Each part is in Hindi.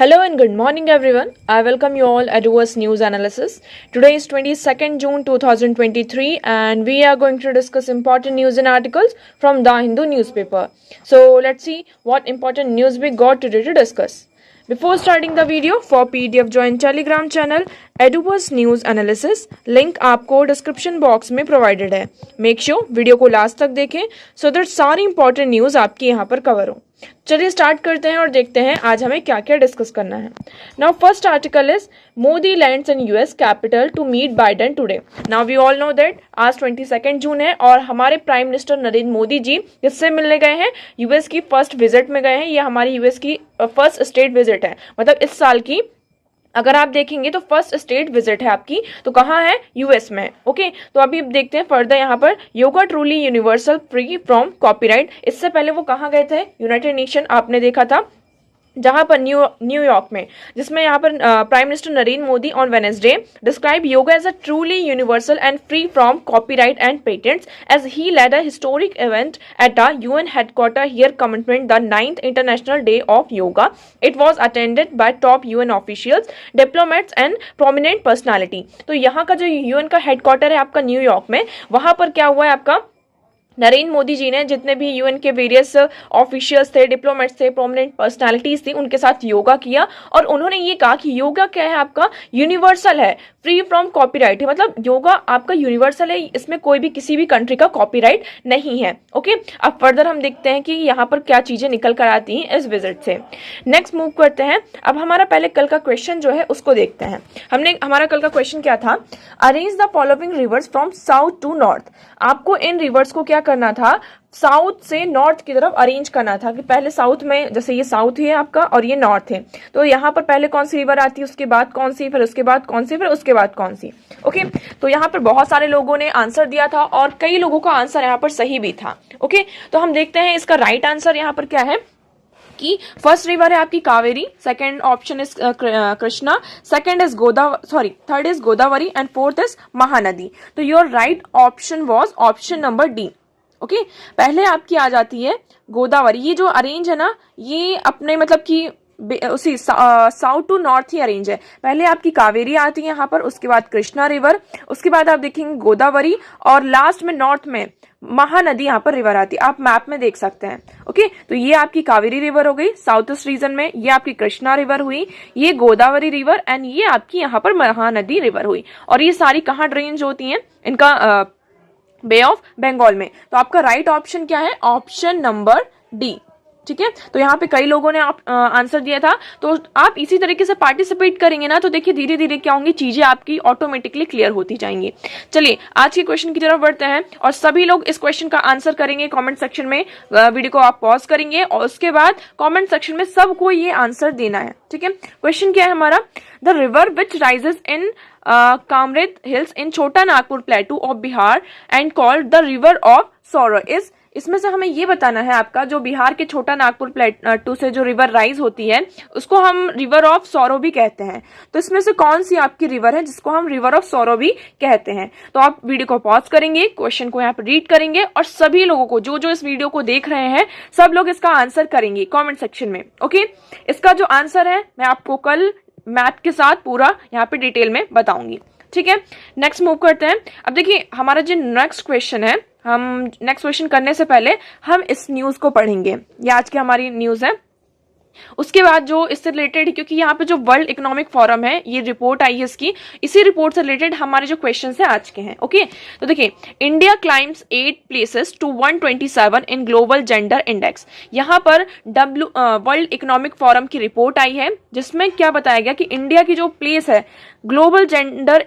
Hello and good morning everyone. I welcome you all at US News Analysis. Today is 22nd June 2023 and we are going to discuss important news and articles from the Hindu newspaper. So let's see what important news we got today to discuss. Before starting the video, for PDF join Telegram channel Edubus News Analysis. Link आपको डिस्क्रिप्शन बॉक्स में प्रोवाइडेड है. मेक श्योर वीडियो को लास्ट तक देखें सो दैट सारी इंपॉर्टेंट न्यूज़ आपकी यहाँ पर कवर हो. चलिए स्टार्ट करते हैं और देखते हैं आज हमें क्या क्या डिस्कस करना है. Now first article is Modi lands in US capital to meet Biden today. Now we all know that आज 22 जून है और हमारे प्राइम मिनिस्टर नरेंद्र मोदी जी किससे मिलने गए हैं? यूएस की फर्स्ट विजिट में गए हैं. ये हमारी यूएस की फर्स्ट स्टेट विजिट है, मतलब इस साल की अगर आप देखेंगे तो फर्स्ट स्टेट विजिट है आपकी. तो कहाँ है? यूएस में. ओके, तो अभी देखते हैं फर्दर यहाँ पर yoga truly universal free from copyright. इससे पहले वो कहाँ गए थे? यूनाइटेड नेशन आपने देखा था जहां पर न्यूयॉर्क में, जिसमें यहाँ पर prime minister Narendra Modi on Wednesday describe yoga as a truly universal and free from copyright and patents as he led a historic event at the UN headquarter here commitment the 9th international day of yoga. It was attended by top UN officials, diplomats and prominent personality. तो यहाँ का जो यूएन का हेडक्वार्टर है आपका न्यूयॉर्क में, वहां पर क्या हुआ है आपका नरेंद्र मोदी जी ने जितने भी यूएन के वेरियस ऑफिशियल्स थे, डिप्लोमेट्स थे, प्रोमिनेंट पर्सनालिटीज थी, उनके साथ योगा किया और उन्होंने ये कहा कि योगा क्या है आपका? यूनिवर्सल है, फ्री फ्रॉम कॉपीराइट है. मतलब योगा आपका यूनिवर्सल है, इसमें कोई भी किसी भी कंट्री का कॉपीराइट नहीं है. ओके, अब फर्दर हम देखते हैं कि यहाँ पर क्या चीजें निकल कर आती हैं इस विजिट से. नेक्स्ट मूव करते हैं. अब हमारा पहले कल का क्वेश्चन जो है उसको देखते हैं. हमारा कल का क्वेश्चन क्या था? Arrange the following rivers from south to north. आपको इन रिवर्स को क्या करना था? साउथ से नॉर्थ की तरफ अरेंज करना था कि पहले साउथ में, जैसे ये साउथ ही है आपका और ये नॉर्थ है, तो यहाँ पर पहले कौन सी रिवर आती है, उसके बाद कौन सी, फिर उसके बाद कौन सी, फिर उसके बाद कौन सी. ओके, तो यहाँ पर बहुत सारे लोगों ने आंसर दिया था और कई लोगों का आंसर यहाँ पर सही भी था. ओके, तो हम देखते हैं इसका राइट आंसर यहाँ पर क्या है कि फर्स्ट रिवर है आपकी Kaveri, second option is Krishna, second is third is Godavari and fourth is Mahanadi. तो your right option was option number D. Okay, पहले आपकी आ जाती है गोदावरी. ये जो अरेंज है ना, ये अपने मतलब कि उसी साउथ टू नॉर्थ ही अरेंज है. पहले आपकी कावेरी आती है यहाँ पर, उसके बाद कृष्णा रिवर, उसके बाद आप देखेंगे गोदावरी और लास्ट में नॉर्थ में महानदी यहाँ पर रिवर आती है. आप मैप में देख सकते हैं. ओके, तो ये आपकी कावेरी रिवर हो गई साउथ ईस्ट रीजन में, ये आपकी कृष्णा रिवर हुई, ये गोदावरी रिवर एंड ये आपकी यहाँ पर महानदी रिवर हुई. और ये सारी कहाँ ड्रेन्स होती हैं? इनका बे ऑफ बंगाल में. तो आपका राइट ऑप्शन क्या है? Option number D. ठीक है, तो यहाँ पे कई लोगों ने आंसर दिया था. तो आप इसी तरीके से पार्टिसिपेट करेंगे ना, तो देखिए धीरे धीरे क्या होंगी चीजें आपकी ऑटोमेटिकली क्लियर होती जाएंगी. चलिए आज के क्वेश्चन की तरफ बढ़ते हैं और सभी लोग इस क्वेश्चन का आंसर करेंगे कमेंट सेक्शन में. वीडियो को आप पॉज करेंगे और उसके बाद कमेंट सेक्शन में सबको ये आंसर देना है. ठीक है, क्वेश्चन क्या है हमारा? The river which rises in कामरेद hills in Chota Nagpur plateau of Bihar and called the river of sorrow is. इसमें से हमें ये बताना है आपका जो बिहार के छोटा नागपुर प्लेटू से जो रिवर राइज होती है उसको हम रिवर ऑफ सौरो भी कहते हैं. तो इसमें से कौन सी आपकी रिवर है जिसको हम रिवर ऑफ सौरो भी कहते हैं? तो आप वीडियो को पॉज करेंगे, क्वेश्चन को यहाँ पर रीड करेंगे और सभी लोगों को जो इस वीडियो को देख रहे हैं सब लोग इसका आंसर करेंगे कॉमेंट सेक्शन में. ओके, इसका जो आंसर है मैं आपको कल मैथ के साथ पूरा यहाँ पे डिटेल में बताऊंगी. ठीक है, नेक्स्ट मूव करते हैं. अब देखिए हमारा जो नेक्स्ट क्वेश्चन है, हम नेक्स्ट क्वेश्चन करने से पहले हम इस न्यूज को पढ़ेंगे. ये आज की हमारी न्यूज है. उसके बाद जो इससे रिलेटेड, क्योंकि यहाँ पे जो वर्ल्ड इकोनॉमिक फोरम है ये रिपोर्ट आई है इसकी, इसी रिपोर्ट से रिलेटेड हमारे जो क्वेश्चन है आज के हैं. ओके, तो देखिए India climbs 8 places to 127 in global gender index. यहाँ पर वर्ल्ड इकोनॉमिक फोरम की रिपोर्ट आई है जिसमें क्या बताया गया कि इंडिया की जो प्लेस है ग्लोबल जेंडर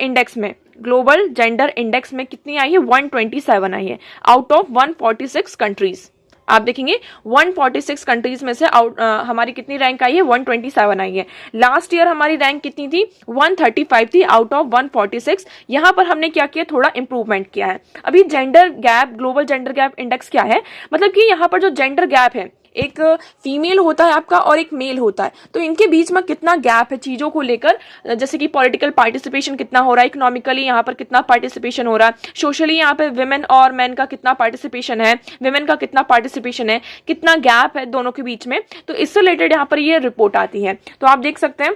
इंडेक्स में कितनी आई है? 127 आई है आउट ऑफ 146 कंट्रीज. आप देखेंगे 146 कंट्रीज में से हमारी कितनी रैंक आई है? 127 आई है. लास्ट ईयर हमारी रैंक कितनी थी? 135 थी आउट ऑफ 146. यहाँ पर हमने क्या किया? थोड़ा इंप्रूवमेंट किया है. अभी gender gap, global gender gap index क्या है? मतलब कि यहाँ पर जो जेंडर गैप है एक फीमेल होता है आपका और एक मेल होता है, तो इनके बीच में कितना गैप है चीज़ों को लेकर, जैसे कि पॉलिटिकल पार्टिसिपेशन कितना हो रहा है, इकोनॉमिकली यहाँ पर कितना पार्टिसिपेशन हो रहा है, सोशली यहाँ पे विमेन और मैन का कितना पार्टिसिपेशन है, विमेन का कितना पार्टिसिपेशन है, कितना गैप है दोनों के बीच में, तो इससे रिलेटेड यहाँ पर ये रिपोर्ट आती है। तो आप देख सकते हैं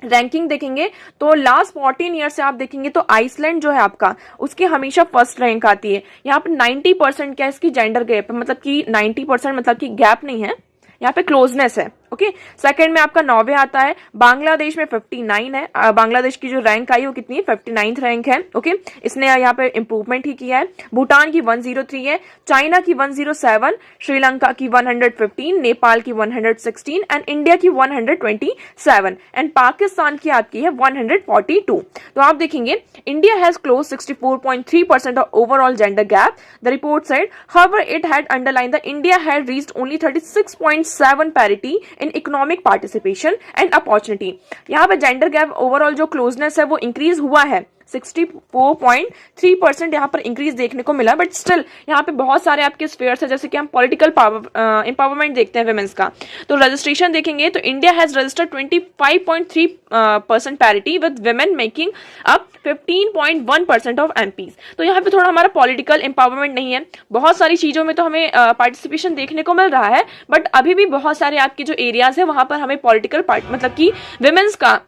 रैंकिंग देखेंगे तो लास्ट 14 ईयर से आप देखेंगे तो आइसलैंड जो है आपका उसकी हमेशा फर्स्ट रैंक आती है। यहाँ पे 90% क्या इसकी जेंडर गैप है, मतलब कि 90% मतलब कि गैप नहीं है, यहाँ पे क्लोजनेस है। ओके, सेकंड में आपका नॉर्वे आता है, बांग्लादेश में 59 है, बांग्लादेश की जो रैंक आई वो कितनी है, 59th रैंक है। ओके, इसने यहाँ पे इंप्रूवमेंट ही किया है। भूटान की 103 है, चाइना की 107, श्रीलंका की 115, नेपाल की 116 एंड इंडिया की 127 एंड पाकिस्तान की आपकी है 142। तो आप देखेंगे India has close 64.3% of overall gender gap, the report said. However it had underline the India had reached only 36.7 parity in economic participation and opportunity. यहाँ पे जेंडर गैप ओवरऑल जो क्लोजनेस है वो इंक्रीज हुआ है, 64.3% यहाँ पर इंक्रीज देखने को मिला, बट स्टिल यहाँ पे बहुत सारे आपके स्फेयर्स है, जैसे कि हम पॉलिटिकल एम्पावरमेंट देखते हैं विमेंस का, तो रजिस्ट्रेशन देखेंगे तो India has registered 25.3% parity with women making up 15.1% of MPs. तो यहाँ पे थोड़ा हमारा पॉलिटिकल एम्पावरमेंट नहीं है, बहुत सारी चीजों में तो हमें पार्टिसिपेशन देखने को मिल रहा है, बट अभी भी बहुत सारे आपके जो एरियाज है वहां पर हमें पॉलिटिकल मतलब कि विमेंस का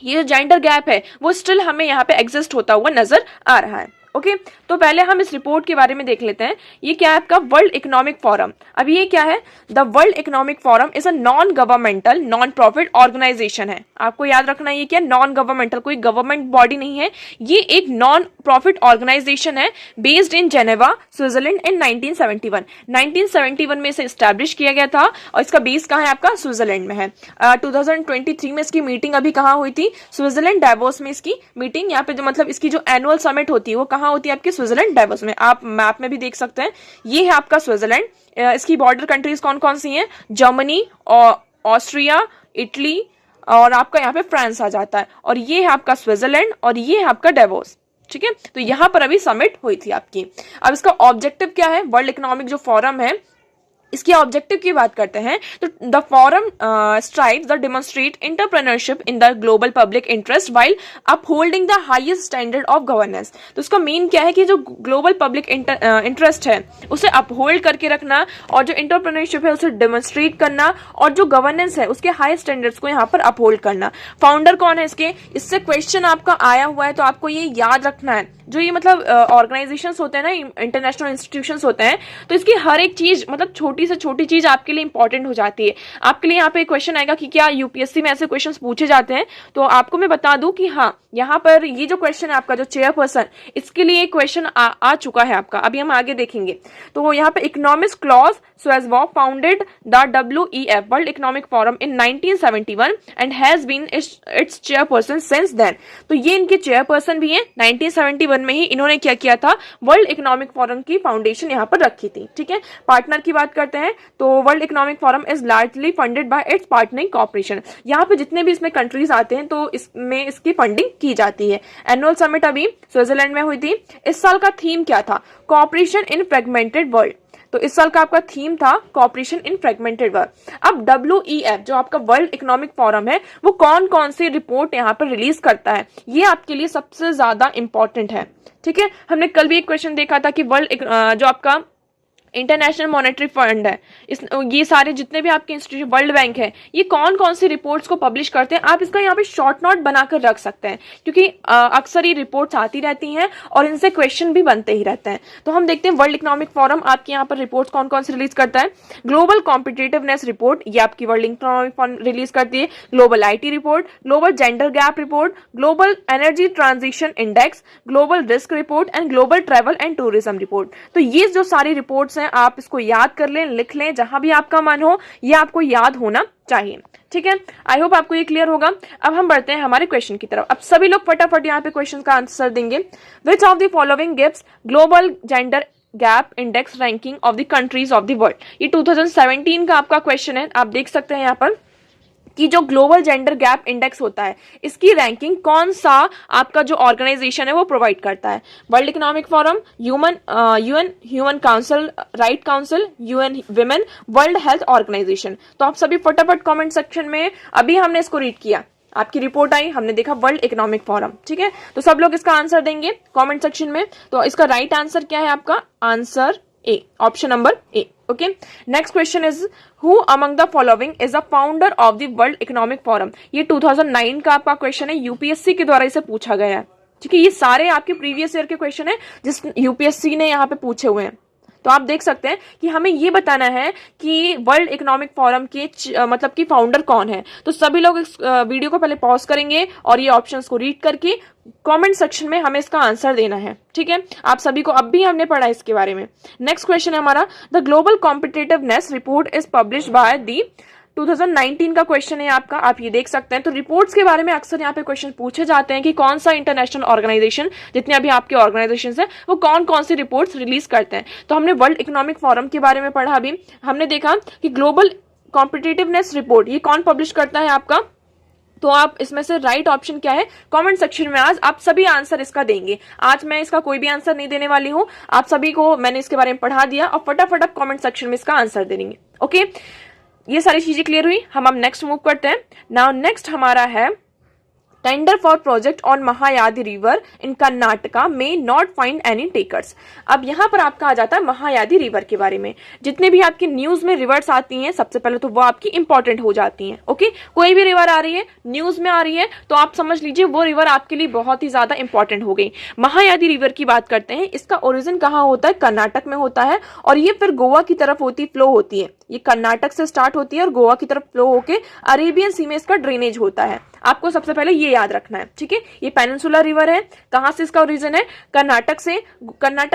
ये जो जेंडर गैप है वो स्टिल हमें यहाँ पे एग्जिस्ट होता हुआ नजर आ रहा है। ओके, तो पहले हम इस रिपोर्ट के बारे में देख लेते हैं। ये क्या है आपका वर्ल्ड इकोनॉमिक फोरम। अब ये क्या है, the world economic forum is a non governmental non profit organisation है। आपको याद रखना ये क्या, नॉन गवर्नमेंटल, कोई गवर्नमेंट बॉडी नहीं है, ये एक नॉन प्रॉफिट ऑर्गेनाइजेशन है based in Geneva Switzerland in 1971 में इसे स्टैब्लिश किया गया था और इसका बेस कहाँ है आपका, स्विट्जरलैंड में है। 2023 में इसकी मीटिंग अभी कहाँ हुई थी, स्विट्जरलैंड डावोस में इसकी मीटिंग, यहाँ पे जो मतलब इसकी जो एनुअल समिट होती है वो कहाँ होती है आपकी, स्विट्जरलैंड डावोस में। आप मैप में भी देख सकते हैं, ये है आपका स्विट्जरलैंड। इसकी बॉर्डर कंट्रीज कौन कौन सी हैं, जर्मनी और ऑस्ट्रिया, इटली और आपका यहाँ पे फ्रांस आ जाता है, और ये है आपका स्विट्जरलैंड और ये है आपका डावोस। ठीक है, तो यहां पर अभी समिट हुई थी आपकी। अब इसका ऑब्जेक्टिव क्या है, वर्ल्ड इकोनॉमिक जो फोरम है इसके ऑब्जेक्टिव की बात करते हैं तो the forum strives the demonstrate entrepreneurship in the global public interest while upholding the highest standard of governance. तो इसका मेन क्या है कि जो ग्लोबल पब्लिक इंटरेस्ट है उसे अपहोल्ड करके रखना और जो एंटरप्रेन्योरशिप है उसे डेमोन्स्ट्रेट करना और जो गवर्नेंस है उसके हाई स्टैंडर्ड्स को यहाँ पर अपहोल्ड करना। फाउंडर कौन है इसके, इससे क्वेश्चन आपका आया हुआ है तो आपको ये याद रखना है। जो ये मतलब ऑर्गेनाइजेशंस होते हैं ना, इंटरनेशनल इंस्टीट्यूशंस होते हैं, तो इसकी हर एक चीज मतलब छोटी से छोटी चीज आपके लिए इंपॉर्टेंट हो जाती है। आपके लिए यहाँ पे क्वेश्चन आएगा कि क्या यूपीएससी में ऐसे क्वेश्चंस पूछे जाते हैं, तो आपको मैं बता दूं कि हाँ, यहाँ पर ये जो क्वेश्चन है आपका जो चेयरपर्सन, इसके लिए क्वेश्चन आ चुका है आपका, अभी हम आगे देखेंगे। तो यहाँ पे economics clause Swazwok founded the WEF World Economic Forum in 1971 and has been its chairperson since then। तो ये इनके चेयरपर्सन भी हैं, 1971 में ही इन्होंने क्या किया था, वर्ल्ड इकोनॉमिक फोरम की फाउंडेशन यहाँ पर रखी थी। ठीक है, पार्टनर की बात करते हैं तो world economic forum is largely funded by it's partnering corporation. यहाँ पे जितने भी इसमें कंट्रीज आते हैं तो इसमें इसकी फंडिंग की जाती है। एनुअल समिट अभी स्विट्जरलैंड में हुई थी। इस साल का थीम क्या था, कॉपरेशन इन फ्रेगमेंटेड वर्ल्ड। तो इस साल का आपका थीम था कॉपरेशन इन फ्रेगमेंटेड वर्ल्ड। अब WEF जो आपका वर्ल्ड इकोनॉमिक फोरम है वो कौन कौन सी रिपोर्ट यहाँ पर रिलीज करता है, ये आपके लिए सबसे ज्यादा इंपॉर्टेंट है। ठीक है, हमने कल भी एक क्वेश्चन देखा था कि वर्ल्ड जो आपका इंटरनेशनल मॉनेटरी फंड है, ये सारे जितने भी आपके इंस्टीट्यूट, वर्ल्ड बैंक है, ये कौन कौन सी रिपोर्ट्स को पब्लिश करते हैं। आप इसका यहाँ पे शॉर्ट नोट बनाकर रख सकते हैं क्योंकि अक्सर ये रिपोर्ट्स आती रहती हैं और इनसे क्वेश्चन भी बनते ही रहते हैं। तो हम देखते हैं वर्ल्ड इकोनॉमिक फोरम आपके यहाँ पर रिपोर्ट्स कौन कौन सी रिलीज करता है। ग्लोबल कॉम्पिटिटिवनेस रिपोर्ट, ये आपकी वर्ल्ड इकोनॉमिक फोरम रिलीज करती है। Global IT report, global gender gap report, global energy transition index, global risk report and global travel and tourism report. तो ये जो सारी रिपोर्ट्स आप इसको याद कर लें, लिख लें, जहां भी आपका मन हो, ये आपको याद होना चाहिए। ठीक है, आई होप आपको ये क्लियर होगा। अब हम बढ़ते हैं हमारे क्वेश्चन की तरफ। अब सभी लोग फटाफट यहाँ पे क्वेश्चन का आंसर देंगे। Which of the following gives global gender gap index ranking of the countries of the world. ये 2017 का आपका क्वेश्चन है, आप देख सकते हैं यहाँ पर कि जो ग्लोबल जेंडर गैप इंडेक्स होता है इसकी रैंकिंग कौन सा आपका जो ऑर्गेनाइजेशन है वो प्रोवाइड करता है? World economic forum, UN human council, right council, UN women, world health organisation. तो आप सभी फटाफट कमेंट सेक्शन में, अभी हमने इसको रीड किया, आपकी रिपोर्ट आई, हमने देखा वर्ल्ड इकोनॉमिक फोरम, ठीक है, तो सब लोग इसका आंसर देंगे कमेंट सेक्शन में। तो इसका राइट आंसर क्या है आपका? Answer A, option number A. Okay, next question is who among the following is the founder of the world economic forum? ये 2009 का आपका क्वेश्चन है, यूपीएससी के द्वारा इसे पूछा गया है, ठीक है। ये सारे आपके प्रीवियस ईयर के क्वेश्चन है जिस यूपीएससी ने यहाँ पे पूछे हुए हैं। तो आप देख सकते हैं कि हमें ये बताना है कि वर्ल्ड इकोनॉमिक फोरम के मतलब कि फाउंडर कौन है। तो सभी लोग इस वीडियो को पहले पॉज करेंगे और ये ऑप्शंस को रीड करके कमेंट सेक्शन में हमें इसका आंसर देना है, ठीक है। आप सभी को अब भी हमने पढ़ा इसके बारे में। नेक्स्ट क्वेश्चन है हमारा, the global competitiveness report is published by the 2019 का क्वेश्चन है आपका, आप ये देख सकते हैं। तो रिपोर्ट्स के बारे में अक्सर यहाँ पे क्वेश्चन पूछे जाते हैं कि कौन सा इंटरनेशनल ऑर्गेनाइजेशन, जितने अभी आपके ऑर्गेनाइजेशंस हैं, वो कौन कौन सी रिपोर्ट्स रिलीज करते हैं। तो हमने वर्ल्ड इकोनॉमिक फोरम के बारे में पढ़ा, अभी हमने देखा कि ग्लोबल कॉम्पिटिटिवनेस रिपोर्ट ये कौन पब्लिश करता है आपका। तो आप इसमें से राइट ऑप्शन क्या है कमेंट सेक्शन में आज आप सभी आंसर इसका देंगे। आज मैं इसका कोई भी आंसर नहीं देने वाली हूं, आप सभी को मैंने इसके बारे में पढ़ा दिया और फटाफट आप कमेंट सेक्शन में इसका आंसर दे देंगे। ओके, ये सारी चीजें क्लियर हुई। हम अब नेक्स्ट मूव करते हैं। नाउ नेक्स्ट हमारा है tender for project on Mahadayi river in Karnataka में नॉट फाइंड एनी टेकर्स। अब यहाँ पर आपका आ जाता है महायादी रिवर के बारे में। जितने भी आपकी न्यूज में रिवर्स आती हैं सबसे पहले तो वो आपकी इंपॉर्टेंट हो जाती हैं। ओके, कोई भी रिवर आ रही है न्यूज में आ रही है तो आप समझ लीजिए वो रिवर आपके लिए बहुत ही ज्यादा इंपॉर्टेंट हो गई। महायादी रिवर की बात करते हैं, इसका ओरिजिन कहाँ होता है? कर्नाटक में होता है और ये फिर गोवा की तरफ फ्लो होती है। ये कर्नाटक से स्टार्ट होती है और गोवा की तरफ फ्लो होकर अरेबियन सी में इसका ड्रेनेज होता है। आपको सबसे पहले ये याद रखना है, ठीक है। ये पेनिनसुलर रिवर है, कहां से इसका ओरिजिन है? कर्नाटक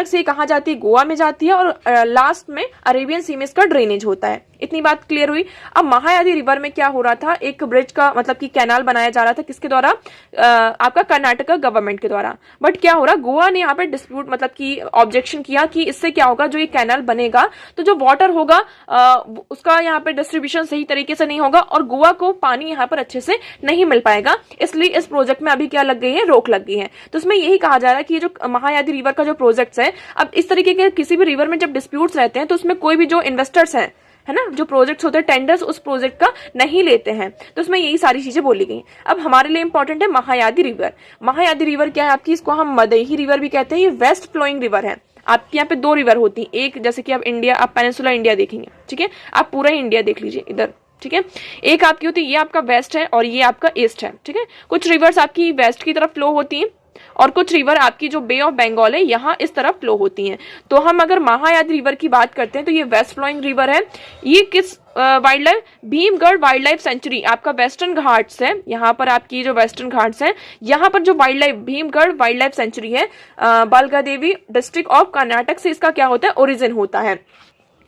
से कहां जाती है? गोवा में जाती है और लास्ट में अरेबियन सी में इसका ड्रेनेज होता है। इतनी बात क्लियर हुई। अब महायादी रिवर में क्या हो रहा था, एक ब्रिज का मतलब कि कैनाल बनाया जा रहा था, किसके द्वारा? आपका कर्नाटक गवर्नमेंट के द्वारा। बट क्या हो रहा, गोवा ने यहाँ पे डिस्प्यूट मतलब कि ऑब्जेक्शन किया कि इससे क्या होगा, जो ये कैनाल बनेगा तो जो वाटर होगा उसका यहाँ पे डिस्ट्रीब्यूशन सही तरीके से नहीं होगा और गोवा को पानी यहाँ पर अच्छे से नहीं मिल पाएगा। इसलिए इस प्रोजेक्ट में अभी क्या लग गई है, रोक लग गई है। तो इसमें यही कहा जा रहा है कि ये जो महायादी रिवर का जो प्रोजेक्ट है, अब इस तरीके के किसी भी रिवर में जब डिस्प्यूट्स रहते हैं तो उसमें कोई भी जो इन्वेस्टर्स हैं, है ना, जो प्रोजेक्ट्स होते हैं टेंडर्स उस प्रोजेक्ट का नहीं लेते हैं। तो इसमें यही सारी चीजें बोली गई। अब हमारे लिए इंपॉर्टेंट है महायादी रिवर। महायादी रिवर क्या है आपकी? इसको हम मदही रिवर भी कहते हैं। ये वेस्ट फ्लोइंग रिवर है। आपके यहाँ पे दो रिवर होती है, एक जैसे कि आप पेनिनसुला इंडिया देखेंगे, ठीक है, आप पूरा इंडिया देख लीजिए इधर, ठीक है। एक आपकी होती है, ये आपका वेस्ट है और ये आपका ईस्ट है, ठीक है। कुछ रिवर्स आपकी वेस्ट की तरफ फ्लो होती हैं और कुछ रिवर आपकी जो बे ऑफ बंगाल है यहाँ इस तरफ फ्लो होती हैं। तो हम अगर महायादी रिवर की बात करते हैं तो ये वेस्ट फ्लोइंग रिवर है। ये किस wild life? Bhimgarh wild life sanctuary, आपका वेस्टर्न घाट्स है, यहाँ पर आपकी जो वेस्टर्न घाट्स है यहाँ पर जो wild life Bhimgarh wild life sanctuary है, बालगादेवी डिस्ट्रिक्ट ऑफ कर्नाटक से इसका क्या होता है, ओरिजिन होता है।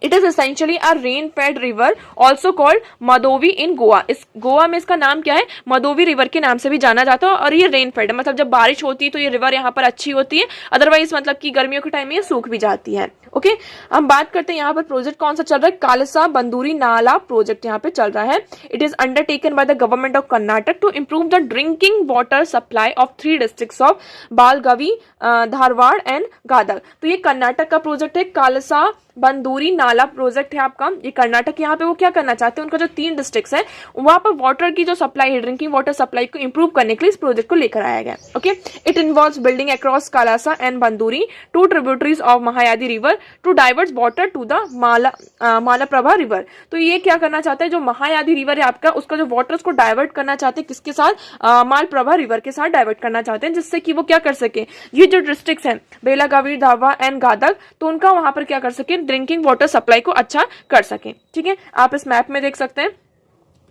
It is essentially a rain fed river also called Mandovi in Goa. इस गोवा में इसका नाम क्या है? मदोवी रिवर के नाम से भी जाना जाता है। और ये रेन फेड मतलब जब बारिश होती है तो ये रिवर यहाँ पर अच्छी होती है, अदरवाइज मतलब कि गर्मियों के टाइम में ये सूख भी जाती है। ओके, हम बात करते हैं यहाँ पर प्रोजेक्ट कौन सा चल रहा है? कालसा बंदूरी नाला प्रोजेक्ट यहाँ पे चल रहा है। It is undertaken by the government of Karnataka to improve the drinking water supply of 3 districts of Belagavi, Dharwad and Gadag. तो ये कर्नाटक का प्रोजेक्ट है, कालसा बंदूरी नाला प्रोजेक्ट है आपका। ये कर्नाटक यहाँ पे वो क्या करना चाहते हैं, उनका जो 3 डिस्ट्रिक्ट्स है वहां पर वाटर की जो सप्लाई है, ड्रिंकिंग वाटर सप्लाई को इंप्रूव करने के लिए इस प्रोजेक्ट को लेकर आया गया। Okay, it involves building across Kalasa and Banduri 2 tributaries of Mahadayi river to divert water to the Malaprabha river. तो ये क्या करना चाहते हैं, जो महायादी रिवर है आपका उसका जो वाटर उसको डाइवर्ट करना चाहते हैं, किसके साथ? मालप्रभा रिवर के साथ डाइवर्ट करना चाहते हैं, जिससे कि वो क्या कर सके, ये जो डिस्ट्रिक्ट्स हैं बेलागावी, धारवाड़ एंड गादग, तो उनका वहां पर क्या कर सके, ड्रिंकिंग वाटर सप्लाई को अच्छा कर सके। ठीक है, आप इस मैप में देख सकते हैं।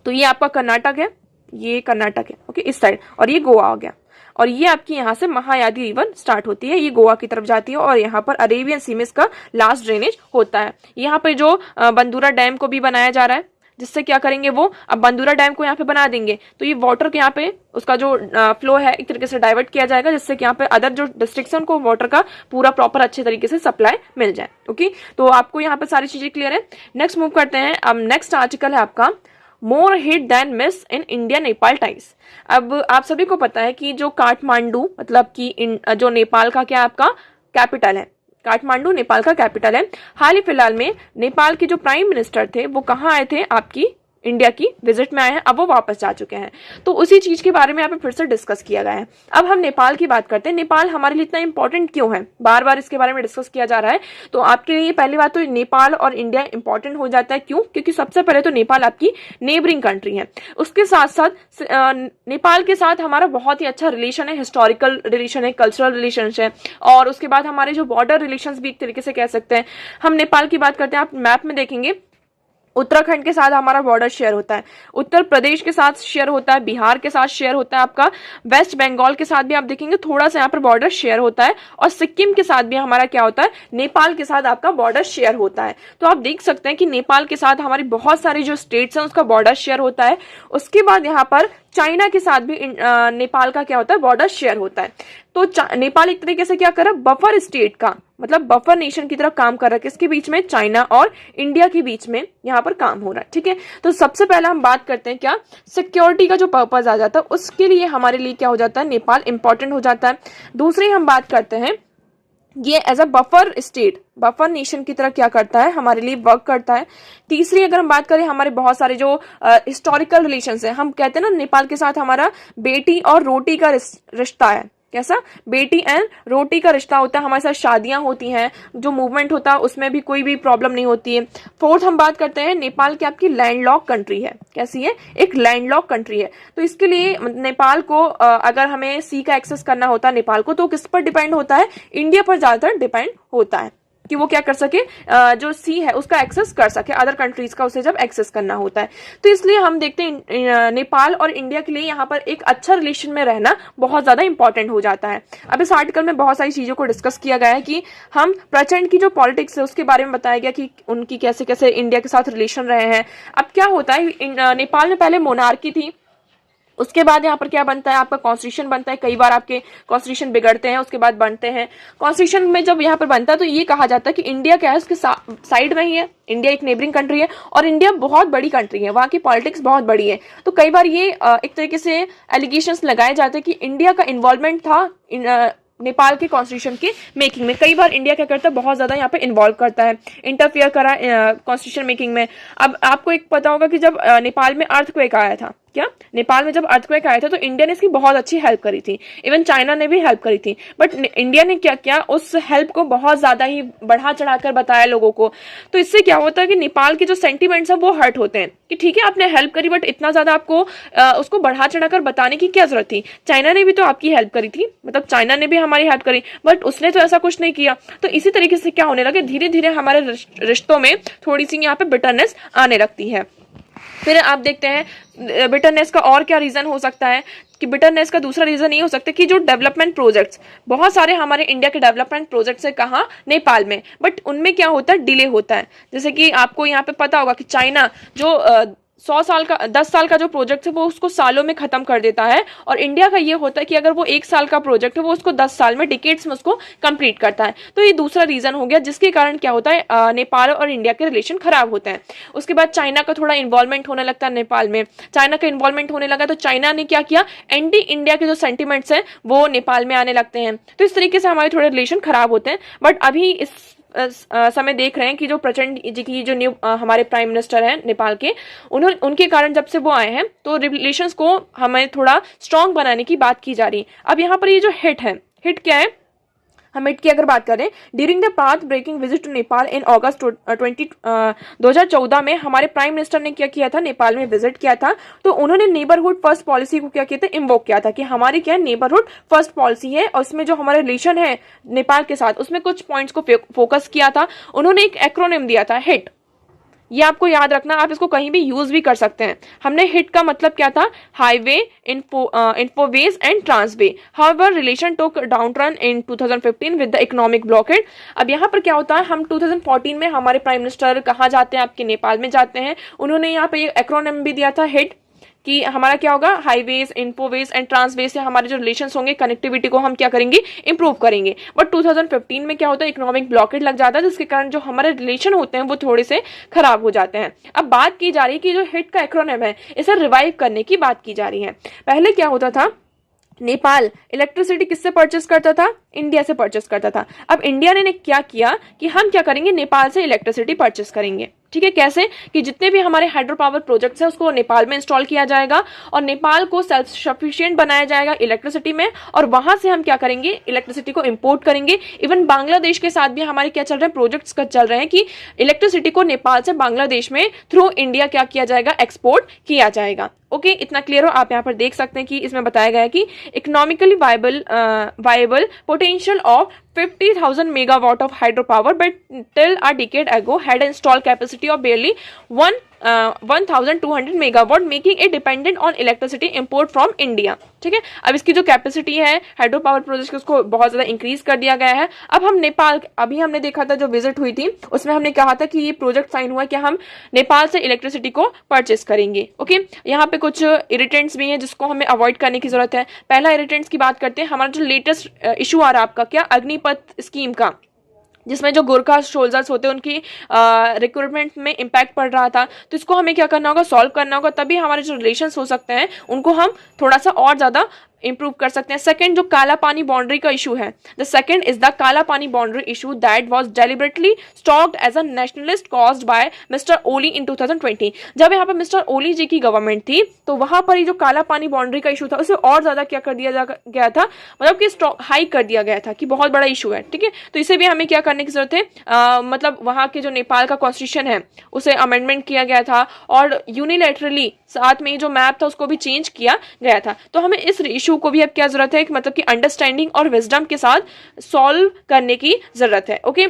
तो ये आपका कर्नाटक है, ये कर्नाटक है, ओके, इस साइड, और ये गोवा हो गया। और ये आपकी यहाँ से महायादी रिवर स्टार्ट होती है, ये गोवा की तरफ जाती है और यहाँ पर अरेबियन सी में इसका लास्ट ड्रेनेज होता है। यहाँ पे जो बंदूरा डैम को भी बनाया जा रहा है, जिससे क्या करेंगे वो, अब बंदूरा डैम को यहाँ पे बना देंगे तो ये वाटर के यहाँ पे उसका जो फ्लो है एक तरीके से डाइवर्ट किया जाएगा, जिससे कि यहाँ पे अदर जो डिस्ट्रिक्ट्स हैं उनको वाटर का पूरा प्रॉपर अच्छे तरीके से सप्लाई मिल जाए। ओके, तो आपको यहाँ पे सारी चीजें क्लियर है। नेक्स्ट मूव करते हैं। अब नेक्स्ट आर्टिकल है आपका more hit than miss in India Nepal ties. अब आप सभी को पता है कि जो काठमांडू मतलब कि जो नेपाल का क्या आपका कैपिटल है, काठमांडू नेपाल का कैपिटल है। हाल ही फिलहाल में नेपाल के जो प्राइम मिनिस्टर थे वो कहाँ आए थे, आपकी इंडिया की विजिट में आए हैं, अब वो वापस जा चुके हैं। तो उसी चीज के बारे में यहाँ पे फिर से डिस्कस किया गया है। अब हम नेपाल की बात करते हैं। नेपाल हमारे लिए इतना इंपॉर्टेंट क्यों है, बार बार इसके बारे में डिस्कस किया जा रहा है। तो आपके लिए पहली बात तो नेपाल और इंडिया इंपॉर्टेंट हो जाता है, क्यों? क्योंकि सबसे पहले तो नेपाल आपकी नेबरिंग कंट्री है, उसके साथ साथ नेपाल के साथ हमारा बहुत ही अच्छा रिलेशन है, हिस्टोरिकल रिलेशन है, कल्चरल रिलेशन है, और उसके बाद हमारे जो बॉर्डर रिलेशन भी एक तरीके से कह सकते हैं। हम नेपाल की बात करते हैं, आप मैप में देखेंगे उत्तराखंड के साथ हमारा बॉर्डर शेयर होता है, उत्तर प्रदेश के साथ शेयर होता है, बिहार के साथ शेयर होता है, आपका वेस्ट बंगाल के साथ भी आप देखेंगे थोड़ा सा यहाँ पर बॉर्डर शेयर होता है, और सिक्किम के साथ भी हमारा क्या होता है, नेपाल के साथ आपका बॉर्डर शेयर होता है। तो आप देख सकते हैं कि नेपाल के साथ हमारी बहुत सारी जो स्टेट्स हैं उसका बॉर्डर शेयर होता है। उसके बाद यहाँ पर चाइना के साथ भी नेपाल का क्या होता है, बॉर्डर शेयर होता है। तो नेपाल एक तरीके से क्या कर रहा है, बफर स्टेट का मतलब बफर नेशन की तरह काम कर रहा है, किसके बीच में, चाइना और इंडिया के बीच में यहाँ पर काम हो रहा है। ठीक है, तो सबसे पहले हम बात करते हैं क्या, सिक्योरिटी का जो पर्पज आ जाता है उसके लिए हमारे लिए क्या हो जाता है, नेपाल इंपॉर्टेंट हो जाता है। दूसरी हम बात करते हैं, ये as a buffer state, buffer nation की तरह क्या करता है, हमारे लिए वर्क करता है। तीसरी अगर हम बात करें, हमारे बहुत सारे जो हिस्टोरिकल रिलेशंस हैं, हम कहते हैं ना नेपाल के साथ हमारा बेटी और रोटी का रिश्ता है। कैसा, बेटी एंड रोटी का रिश्ता होता है, हमारे साथ शादियां होती हैं, जो मूवमेंट होता है उसमें भी कोई भी प्रॉब्लम नहीं होती है। फोर्थ हम बात करते हैं, नेपाल की आपकी लैंडलॉक कंट्री है। कैसी है, एक लैंडलॉक कंट्री है। तो इसके लिए नेपाल को अगर हमें सी का एक्सेस करना होता है नेपाल को, तो किस पर डिपेंड होता है, इंडिया पर ज्यादातर डिपेंड होता है कि वो क्या कर सके, जो सी है उसका एक्सेस कर सके, अदर कंट्रीज का उसे जब एक्सेस करना होता है। तो इसलिए हम देखते हैं नेपाल और इंडिया के लिए यहाँ पर एक अच्छा रिलेशन में रहना बहुत ज्यादा इंपॉर्टेंट हो जाता है। अब इस आर्टिकल में बहुत सारी चीजों को डिस्कस किया गया है कि हम प्रचंड की जो पॉलिटिक्स है उसके बारे में बताया गया कि उनकी कैसे कैसे इंडिया के साथ रिलेशन रहे हैं। अब क्या होता है, नेपाल में पहले मोनार्की थी, उसके बाद यहाँ पर क्या बनता है, आपका कॉन्स्टिट्यूशन बनता है। कई बार आपके कॉन्स्टिट्यूशन बिगड़ते हैं, उसके बाद बनते हैं। कॉन्स्टिट्यूशन में जब यहाँ पर बनता है तो ये कहा जाता है कि इंडिया क्या है, उसके साइड में ही है, इंडिया एक नेबरिंग कंट्री है और इंडिया बहुत बड़ी कंट्री है, वहाँ की पॉलिटिक्स बहुत बड़ी है। तो कई बार ये एक तरीके से एलिगेशंस लगाए जाते हैं कि इंडिया का इन्वॉल्वमेंट था नेपाल के कॉन्स्टिट्यूशन के मेकिंग में। कई बार इंडिया क्या करता है, बहुत ज्यादा यहाँ पे इन्वॉल्व करता है, इंटरफियर करा कॉन्स्टिट्यूशन मेकिंग में। अब आपको एक पता होगा कि जब नेपाल में अर्थक्वेक आया था, क्या नेपाल में जब अर्थक्वेक आया था तो इंडिया ने इसकी बहुत अच्छी हेल्प करी थी, इवन चाइना ने भी हेल्प करी थी। बट इंडिया ने क्या किया, उस हेल्प को बहुत ज्यादा ही बढ़ा चढ़ाकर बताया लोगों को। तो इससे क्या होता है कि नेपाल के जो सेंटीमेंट्स है वो हर्ट होते हैं कि ठीक है आपने हेल्प करी, बट इतना ज्यादा आपको उसको बढ़ा चढ़ाकर बताने की क्या जरूरत थी। चाइना ने भी तो आपकी हेल्प करी थी, मतलब चाइना ने भी हमारी हेल्प करी, बट उसने तो ऐसा कुछ नहीं किया। तो इसी तरीके से क्या होने लगे, धीरे धीरे हमारे रिश्तों में थोड़ी सी यहाँ पे बिटरनेस आने लगती है। फिर आप देखते हैं बिटरनेस का और क्या रीजन हो सकता है, कि बिटरनेस का दूसरा रीजन ये हो सकता है कि जो डेवलपमेंट प्रोजेक्ट्स, बहुत सारे हमारे इंडिया के डेवलपमेंट प्रोजेक्ट्स है कहाँ, नेपाल में, बट उनमें क्या होता है, डिले होता है। जैसे कि आपको यहाँ पे पता होगा कि चाइना जो 10 साल का जो प्रोजेक्ट है वो उसको सालों में खत्म कर देता है, और इंडिया का ये होता है कि अगर वो 1 साल का प्रोजेक्ट है वो उसको 10 साल में, डिकेड्स में उसको कंप्लीट करता है। तो ये दूसरा रीजन हो गया जिसके कारण क्या होता है, नेपाल और इंडिया के रिलेशन खराब होते हैं। उसके बाद चाइना का थोड़ा इन्वॉल्वमेंट होने लगता है नेपाल में। चाइना का इन्वॉल्वमेंट होने लगा तो चाइना ने क्या किया, एंटी इंडिया के जो सेंटिमेंट्स हैं वो नेपाल में आने लगते हैं। तो इस तरीके से हमारे थोड़े रिलेशन खराब होते हैं। बट अभी इस समय देख रहे हैं कि जो प्रचंड जी की जो न्यू हमारे प्राइम मिनिस्टर हैं नेपाल के, उनके कारण जब से वो आए हैं तो रिलेशंस को हमें थोड़ा स्ट्रांग बनाने की बात की जा रही है। अब यहाँ पर ये जो हिट है, हिट क्या है, हम हिट की अगर बात करें, during the path breaking visit to Nepal in August 2014 में हमारे प्राइम मिनिस्टर ने क्या किया था, नेपाल में विजिट किया था। तो उन्होंने नेबरहुड फर्स्ट पॉलिसी को क्या किया था, इन्वोक किया था कि हमारी क्या नेबरहुड फर्स्ट पॉलिसी है, और उसमें जो हमारे रिलेशन है नेपाल के साथ उसमें कुछ पॉइंट्स को फोकस किया था। उन्होंने एक एक्रोनिम दिया था, हिट। ये आपको याद रखना, आप इसको कहीं भी यूज भी कर सकते हैं। हमने हिट का मतलब क्या था, highway, infoways and transways. However relation took downturn in 2015 with the economic blockade. अब यहाँ पर क्या होता है, हम 2014 में हमारे प्राइम मिनिस्टर कहाँ जाते हैं, आपके नेपाल में जाते हैं। उन्होंने यहाँ पे एक्रोनिम भी दिया था, हिट। कि हमारा क्या होगा, हाईवेज, इन्फोवेज एंड ट्रांसवेज से हमारे जो रिलेशंस होंगे, कनेक्टिविटी को हम क्या करेंगे, इंप्रूव करेंगे। बट 2015 में क्या होता है, इकोनॉमिक ब्लॉकेट लग जाता है, जिसके कारण जो हमारे रिलेशन होते हैं वो थोड़े से खराब हो जाते हैं। अब बात की जा रही है कि जो हिट का एक्रोनिम है इसे रिवाइव करने की बात की जा रही है। पहले क्या होता था, नेपाल इलेक्ट्रिसिटी किससे परचेस करता था, इंडिया से परचेस करता था। अब इंडिया ने क्या किया कि हम क्या करेंगे, नेपाल से इलेक्ट्रिसिटी परचेस करेंगे। ठीक है, कैसे कि जितने भी हमारे हाइड्रो पावर प्रोजेक्ट्स हैं उसको नेपाल में इंस्टॉल किया जाएगा और नेपाल को सेल्फ सफिशिएंट बनाया जाएगा इलेक्ट्रिसिटी में, और वहां से हम क्या करेंगे, इलेक्ट्रिसिटी को इंपोर्ट करेंगे। इवन बांग्लादेश के साथ भी हमारे क्या चल रहे हैं, प्रोजेक्ट्स चल रहे हैं कि इलेक्ट्रिसिटी को नेपाल से बांग्लादेश में थ्रू इंडिया क्या किया जाएगा, एक्सपोर्ट किया जाएगा। ओके, इतना क्लियर हो। आप यहाँ पर देख सकते हैं कि इसमें बताया गया है कि economically viable potential of 50,000 megawatt of hydropower, but till a decade ago had an installed capacity of barely 1,200 megawatt, making it dependent on electricity import from India। ठीक है, अब इसकी जो कैपेसिटी है हाइड्रो पावर प्रोजेक्ट की उसको बहुत ज्यादा इंक्रीज कर दिया गया है। अब हम नेपाल, अभी हमने देखा था जो विजिट हुई थी उसमें हमने कहा था कि ये प्रोजेक्ट साइन हुआ कि हम नेपाल से इलेक्ट्रिसिटी को परचेस करेंगे। ओके, यहाँ पे कुछ इरिटेंट्स भी हैं जिसको हमें अवॉइड करने की जरूरत है। पहला इरिटेंट्स की बात करते हैं, हमारा जो लेटेस्ट इशू आ रहा है आपका क्या, अग्निपथ स्कीम का, जिसमें जो गोरखा सोल्जर्स होते हैं उनकी रिक्रूटमेंट में इम्पैक्ट पड़ रहा था। तो इसको हमें क्या करना होगा, सॉल्व करना होगा, तभी हमारे जो रिलेशंस हो सकते हैं उनको हम थोड़ा सा और ज्यादा इंप्रूव कर सकते हैं। सेकंड, जो काला पानी बाउंड्री का इशू है, the second is the Kala Pani boundary issue that was deliberately stoked as a nationalist caused by mister Oli in 2020। जब यहाँ पर मिस्टर ओली जी की गवर्नमेंट थी तो वहां पर ही जो काला पानी बाउंड्री का इशू था उसे और ज्यादा क्या कर दिया गया था, मतलब कि हाइक कर दिया गया था कि बहुत बड़ा इशू है। ठीक है, तो इसे भी हमें क्या करने की जरूरत है, मतलब वहां के जो नेपाल का कॉन्स्टिट्यूशन है उसे अमेंडमेंट किया गया था और यूनिलैटरली साथ में जो मैप था उसको भी चेंज किया गया था। तो हमें इस इशू को भी अब क्या जरूरत है, मतलब कि अंडरस्टैंडिंग और विजडम के साथ सॉल्व करने की जरूरत है। ओके,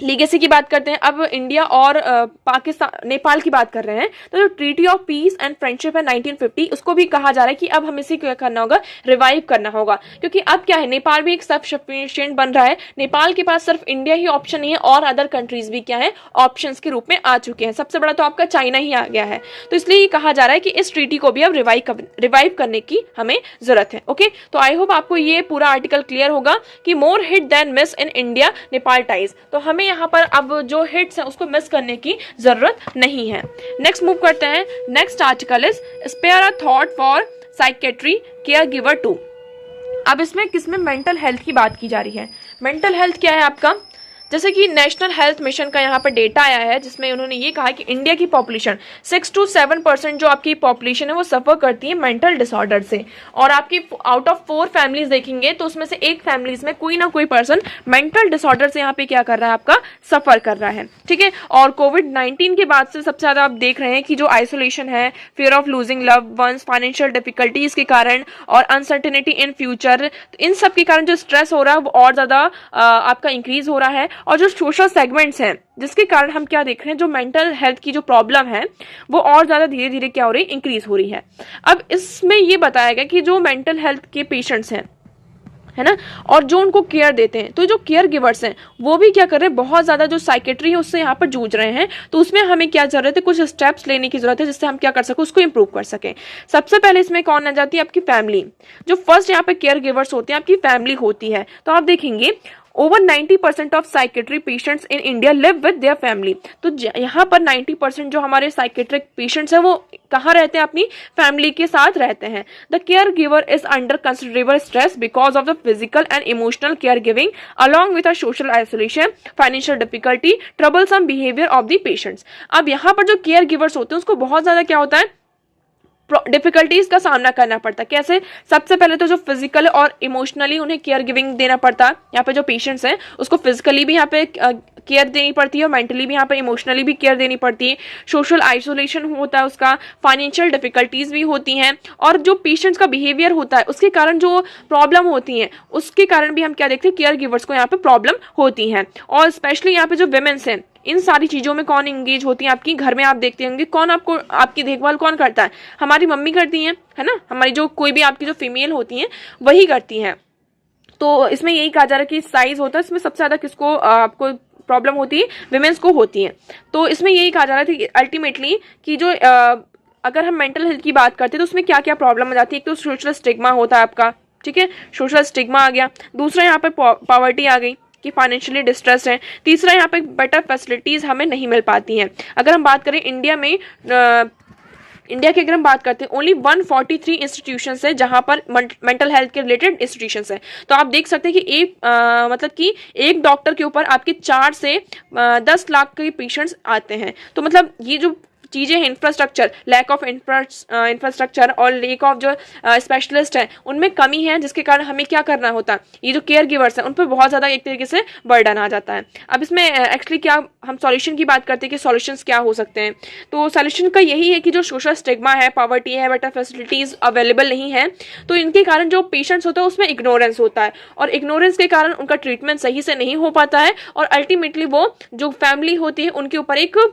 लीगेसी की बात करते हैं। अब इंडिया और पाकिस्तान, नेपाल की बात कर रहे हैं, तो जो treaty of peace and friendship है 1950, उसको भी कहा जा रहा है कि अब हमें इसे क्या करना होगा, रिवाइव करना होगा। क्योंकि अब क्या है, नेपाल भी एक सेल्फ सफिशिएंट बन रहा है, नेपाल के पास सिर्फ इंडिया ही ऑप्शन नहीं है और अदर कंट्रीज भी क्या है, ऑप्शंस के रूप में आ चुके हैं। सबसे बड़ा तो आपका चाइना ही आ गया है। तो इसलिए ये कहा जा रहा है कि इस ट्रीटी को भी अब रिवाइव करने की हमें जरूरत है। ओके, तो आई होप आपको ये पूरा आर्टिकल क्लियर होगा कि more hit than miss in India Nepal ties. तो हमें यहाँ पर अब जो हिट्स हैं उसको मिस करने की जरूरत नहीं है। नेक्स्ट मूव करते हैं। Next article is spare a thought for psychiatry care giver too. अब इसमें किसमें मेंटल हेल्थ की बात की जा रही है। मेंटल हेल्थ क्या है आपका, जैसे कि नेशनल हेल्थ मिशन का यहाँ पर डेटा आया है जिसमें उन्होंने ये कहा कि इंडिया की पॉपुलेशन 6 to 7% जो आपकी पॉपुलेशन है वो सफर करती है मेंटल डिसऑर्डर से, और आपकी आउट ऑफ 4 फैमिलीज देखेंगे तो उसमें से एक फैमिलीज में कोई ना कोई पर्सन मेंटल डिसऑर्डर से यहाँ पे क्या कर रहा है, आपका सफर कर रहा है। ठीक है, और कोविड-19 के बाद से सबसे ज्यादा आप देख रहे हैं कि जो आइसोलेशन है, fear of losing loved ones, financial difficulties के कारण और अनसर्टेनिटी इन फ्यूचर, इन सब के कारण जो स्ट्रेस हो रहा है वो और ज्यादा आपका इंक्रीज हो रहा है। और जो सोशल सेगमेंट्स हैं जिसके कारण हम क्या देख रहे हैं, जो मेंटल हेल्थ की जो प्रॉब्लम है वो और ज्यादा धीरे धीरे क्या हो रही है, इंक्रीज हो रही है। अब इसमें ये बताया गया कि जो मेंटल हेल्थ के पेशेंट्स हैं, है ना, और जो उनको केयर देते हैं, तो जो केयर गिवर्स हैं वो भी क्या कर रहे हैं, बहुत ज्यादा जो साइकेट्री है उससे यहाँ पर जूझ रहे हैं। तो उसमें हमें क्या जरूरत है, कुछ स्टेप्स लेने की जरूरत है जिससे हम क्या कर सके, उसको इंप्रूव कर सके। सबसे पहले इसमें कौन आ जाती है, आपकी फैमिली। जो फर्स्ट यहाँ पे केयर गिवर्स होते हैं आपकी फैमिली होती है। तो आप देखेंगे over 90% of psychiatric patients in India live with their family. तो यहाँ पर 90% जो हमारे साइकेट्रिक पेशेंट्स हैं वो कहाँ रहते हैं, अपनी फैमिली के साथ रहते हैं। The care giver is under considerable stress because of the physical and emotional care giving along with a social isolation, financial difficulty, troublesome behaviour of the patients. अब यहाँ पर जो केयर गिवर्स होते हैं उसको बहुत ज्यादा क्या होता है, डिफिकल्टीज का सामना करना पड़ता है। कैसे, सबसे पहले तो जो फिजिकल और इमोशनली उन्हें केयर गिविंग देना पड़ता है। यहाँ पे जो पेशेंट्स हैं उसको फिजिकली भी यहाँ पे केयर देनी पड़ती है और मेंटली भी यहाँ पे इमोशनली भी केयर देनी पड़ती है। सोशल आइसोलेशन होता है उसका, फाइनेंशियल डिफिकल्टीज भी होती हैं, और जो पेशेंट्स का बिहेवियर होता है उसके कारण जो प्रॉब्लम होती है उसके कारण भी हम क्या देखते हैं, केयर गिवर्स को यहाँ पे प्रॉब्लम होती है। और स्पेशली यहाँ पे जो विमेन्स हैं, इन सारी चीजों में कौन इंगेज होती है, आपकी घर में आप देखते होंगे कौन आपको, आपकी देखभाल कौन करता है, हमारी मम्मी करती हैं, है ना, हमारी जो कोई भी आपकी जो फीमेल होती हैं वही करती हैं। तो इसमें यही कहा जा रहा है कि साइज होता है, इसमें सबसे ज्यादा किसको आपको प्रॉब्लम होती है, विमेन्स को होती है। तो इसमें यही कहा जा रहा था कि अल्टीमेटली कि जो अगर हम मेंटल हेल्थ की बात करते हैं तो उसमें क्या क्या प्रॉब्लम आ जाती है। एक तो सोशल स्टिग्मा होता है आपका, ठीक है, सोशल स्टिग्मा आ गया। दूसरा यहाँ पे पॉवर्टी आ गई कि फाइनेंशियली डिस्ट्रेस है। तीसरा यहाँ पे बेटर फैसिलिटीज़ हमें नहीं मिल पाती हैं। अगर हम बात करें इंडिया में, इंडिया की अगर हम बात करते हैं, ओनली 143 इंस्टीट्यूशंस है जहां पर मेंटल हेल्थ के रिलेटेड इंस्टीट्यूशंस है। तो आप देख सकते हैं कि मतलब कि एक डॉक्टर के ऊपर आपके 4 से 10 लाख के पेशेंट्स आते हैं। तो मतलब ये जो चीज़ें हैं, इंफ्रास्ट्रक्चर, लैक ऑफ इंफ्रास्ट्रक्चर और लैक ऑफ जो स्पेशलिस्ट हैं उनमें कमी है, जिसके कारण हमें क्या करना होता है, ये जो केयर गिवर्स हैं उन पर बहुत ज़्यादा एक तरीके से बर्डन आ जाता है। अब इसमें एक्चुअली क्या हम सॉल्यूशन की बात करते हैं कि सॉल्यूशंस क्या हो सकते हैं, तो सॉल्यूशन का यही है कि जो सोशल स्टिग्मा है, पॉवर्टी है, बेटर फैसिलिटीज़ अवेलेबल नहीं है, तो इनके कारण जो पेशेंट्स होता है उसमें इग्नोरेंस होता है, और इग्नोरेंस के कारण उनका ट्रीटमेंट सही से नहीं हो पाता है, और अल्टीमेटली वो जो फैमिली होती है उनके ऊपर एक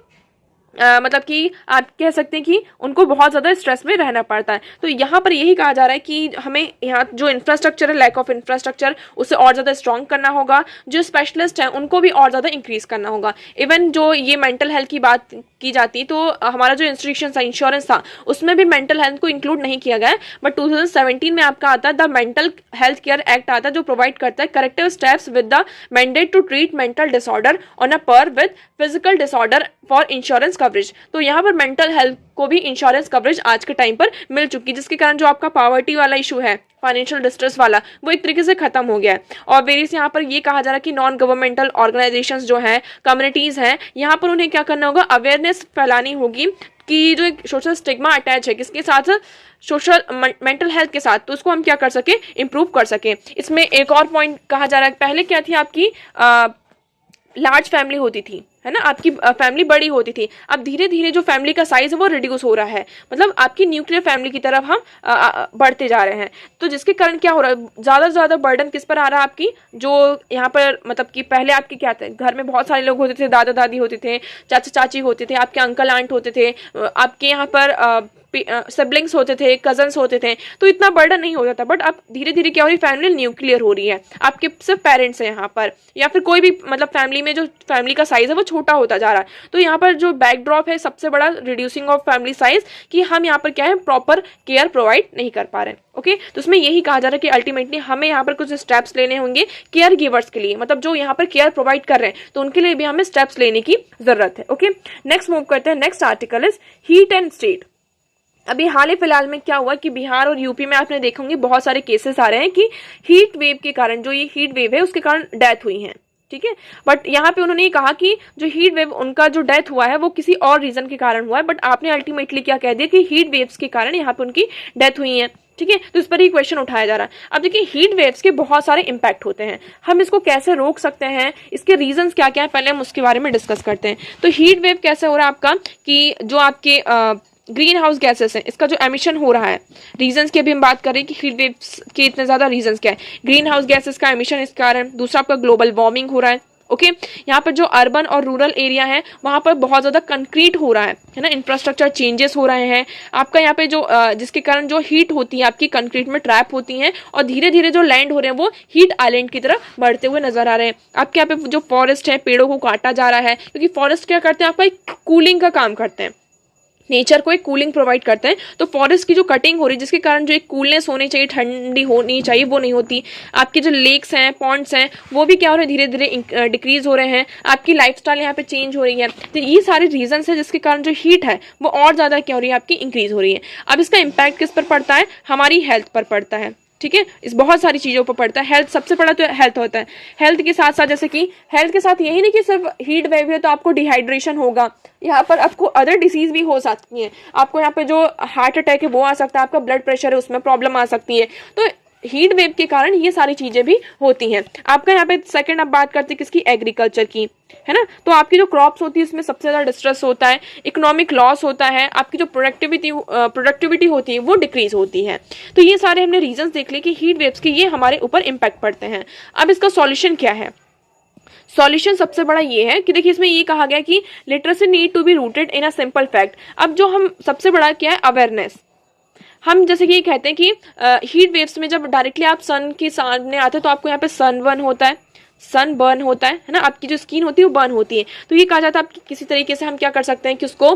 मतलब कि आप कह सकते हैं कि उनको बहुत ज़्यादा स्ट्रेस में रहना पड़ता है। तो यहाँ पर यही कहा जा रहा है कि हमें यहाँ जो इंफ्रास्ट्रक्चर है, लैक ऑफ इंफ्रास्ट्रक्चर, उसे और ज़्यादा स्ट्रॉन्ग करना होगा। जो स्पेशलिस्ट हैं उनको भी और ज़्यादा इंक्रीज़ करना होगा। इवन जो ये मेंटल हेल्थ की बात की जाती तो हमारा जो इंस्टीट्यूशन था, इंश्योरेंस था, उसमें भी मेंटल हेल्थ को इंक्लूड नहीं किया गया है। बट 2017 में आपका आता है the mental health care act आता है, जो प्रोवाइड करता है corrective steps with the mandate to treat mental disorder on a par with physical disorder for insurance coverage. तो यहाँ पर मेंटल हेल्थ को भी इंश्योरेंस कवरेज आज के टाइम पर मिल चुकी है, जिसके कारण जो आपका पॉवर्टी वाला इशू है, फाइनेंशियल डिस्ट्रेस वाला, वो एक तरीके से खत्म हो गया है। और वेरियस यहाँ पर ये कहा जा रहा है कि नॉन गवर्नमेंटल ऑर्गेनाइजेशंस जो हैं, कम्युनिटीज हैं, यहाँ पर उन्हें क्या करना होगा, अवेयरनेस फैलानी होगी कि जो एक सोशल स्टिग्मा अटैच है किसके साथ, सोशल मेंटल हेल्थ के साथ, तो उसको हम क्या कर सके, इम्प्रूव कर सके। इसमें एक और पॉइंट कहा जा रहा है, पहले क्या थी आपकी लार्ज फैमिली होती थी, है ना, आपकी फैमिली बड़ी होती थी। अब धीरे धीरे जो फैमिली का साइज है वो रिड्यूस हो रहा है, मतलब आपकी न्यूक्लियर फैमिली की तरफ हम बढ़ते जा रहे हैं। तो जिसके कारण क्या हो रहा है, ज़्यादा से ज़्यादा बर्डन किस पर आ रहा है, आपकी जो यहाँ पर मतलब कि पहले आपके क्या थे, घर में बहुत सारे लोग होते थे, दादा दादी होते थे, चाचा चाची होते थे, आपके अंकल आंट होते थे, आपके यहाँ पर सिबलिंग्स होते थे, कजन्स होते थे, तो इतना बर्डन नहीं होता था। बट अब धीरे धीरे क्या हो रही है, फैमिली न्यूक्लियर हो रही है, आपके सिर्फ पेरेंट्स हैं यहाँ पर, या फिर कोई भी मतलब फैमिली में जो फैमिली का साइज है वो छोटा होता जा रहा है। तो यहाँ पर जो बैकड्रॉप है सबसे बड़ा, रिड्यूसिंग ऑफ फैमिली साइज, कि हम यहाँ पर क्या है, प्रॉपर केयर प्रोवाइड नहीं कर पा रहे हैं। ओके, तो उसमें यही कहा जा रहा है कि अल्टीमेटली हमें यहाँ पर कुछ स्टेप्स लेने होंगे केयर गिवर्स के लिए, मतलब जो यहाँ पर केयर प्रोवाइड कर रहे हैं, तो उनके लिए भी हमें स्टेप्स लेने की जरूरत है। ओके, नेक्स्ट मूव करते हैं। Next article is heat and state. अभी हाल ही फिलहाल में क्या हुआ कि बिहार और यूपी में आपने देखेंगे बहुत सारे केसेस आ रहे हैं कि हीट वेव के कारण, जो ये हीट वेव है उसके कारण डेथ हुई है, ठीक है। बट यहाँ पे उन्होंने ये कहा कि जो हीट वेव उनका जो डेथ हुआ है वो किसी और रीजन के कारण हुआ है, बट आपने अल्टीमेटली क्या कह दिया कि हीट वेव्स के कारण यहाँ पे उनकी डेथ हुई है, ठीक है। तो इस पर ही क्वेश्चन उठाया जा रहा है। अब देखिए, हीट वेव्स के बहुत सारे इंपैक्ट होते हैं, हम इसको कैसे रोक सकते हैं, इसके रीजंस क्या क्या है, पहले हम उसके बारे में डिस्कस करते हैं। तो हीट वेव कैसे हो रहा है आपका, कि जो आपके ग्रीन हाउस गैसेस हैं, इसका जो एमिशन हो रहा है, रीजंस की अभी हम बात करें कि हीट वेव्स के इतने ज़्यादा रीजंस क्या है, ग्रीन हाउस गैसेस का एमिशन इस कारण, दूसरा आपका ग्लोबल वार्मिंग हो रहा है। ओके, यहाँ पर जो अर्बन और रूरल एरिया है वहाँ पर बहुत ज़्यादा कंक्रीट हो रहा है ना, इंफ्रास्ट्रक्चर चेंजेस हो रहे हैं आपका यहाँ पे, जो जिसके कारण जो हीट होती है आपकी कंक्रीट में ट्रैप होती हैं, और धीरे धीरे जो लैंड हो रहे हैं वो हीट आइलैंड की तरफ बढ़ते हुए नजर आ रहे हैं। आपके यहाँ पे जो फॉरेस्ट है, पेड़ों को काटा जा रहा है, क्योंकि फॉरेस्ट क्या करते हैं, आपका एक कूलिंग का काम करते हैं, नेचर को एक कूलिंग प्रोवाइड करते हैं। तो फॉरेस्ट की जो कटिंग हो रही है, जिसके कारण जो एक कूलनेस होनी चाहिए, ठंडी होनी चाहिए, वो नहीं होती। आपके जो लेक्स हैं, पॉन्ड्स हैं, वो भी क्या हो रहे हैं, धीरे धीरे डिक्रीज हो रहे हैं। आपकी लाइफस्टाइल यहाँ पे चेंज हो रही है। तो ये सारे रीजंस है जिसके कारण जो हीट है वो और ज़्यादा क्या हो रही है, आपकी इंक्रीज हो रही है। अब इसका इम्पैक्ट किस पर पड़ता है, हमारी हेल्थ पर पड़ता है, ठीक है, इस बहुत सारी चीज़ों पर पड़ता है। हेल्थ सबसे बड़ा तो हेल्थ होता है। हेल्थ के साथ साथ, जैसे कि हेल्थ के साथ यही नहीं कि सिर्फ हीट वेव है तो आपको डिहाइड्रेशन होगा, यहाँ पर आपको अदर डिसीज भी हो सकती है। आपको यहाँ पे जो हार्ट अटैक है वो आ सकता है, आपका ब्लड प्रेशर है उसमें प्रॉब्लम आ सकती है। तो हीट वेव के कारण ये सारी चीजें भी होती हैं। आपका यहाँ पे सेकंड, अब बात करते हैं किसकी, एग्रीकल्चर की, है ना। तो आपकी जो क्रॉप्स होती है उसमें सबसे ज़्यादा डिस्ट्रेस होता है, इकोनॉमिक लॉस होता है, आपकी जो प्रोडक्टिविटी होती है वो डिक्रीज होती है। तो ये सारे हमने रीजंस देख लिए कि हीट वेव्स के ये हमारे ऊपर इम्पैक्ट पड़ते हैं। अब इसका सॉल्यूशन क्या है, सॉल्यूशन सबसे बड़ा ये है कि देखिए, इसमें ये कहा गया कि literacy need to be rooted in a simple fact. अब जो हम सबसे बड़ा क्या है, अवेयरनेस। हम जैसे कि ये कहते हैं कि हीट वेव्स में जब डायरेक्टली आप सन के सामने आते हैं तो आपको यहाँ पे सन बर्न होता है ना, आपकी जो स्किन होती है वो बर्न होती है। तो ये कहा जाता है आपकी किसी तरीके से हम क्या कर सकते हैं कि उसको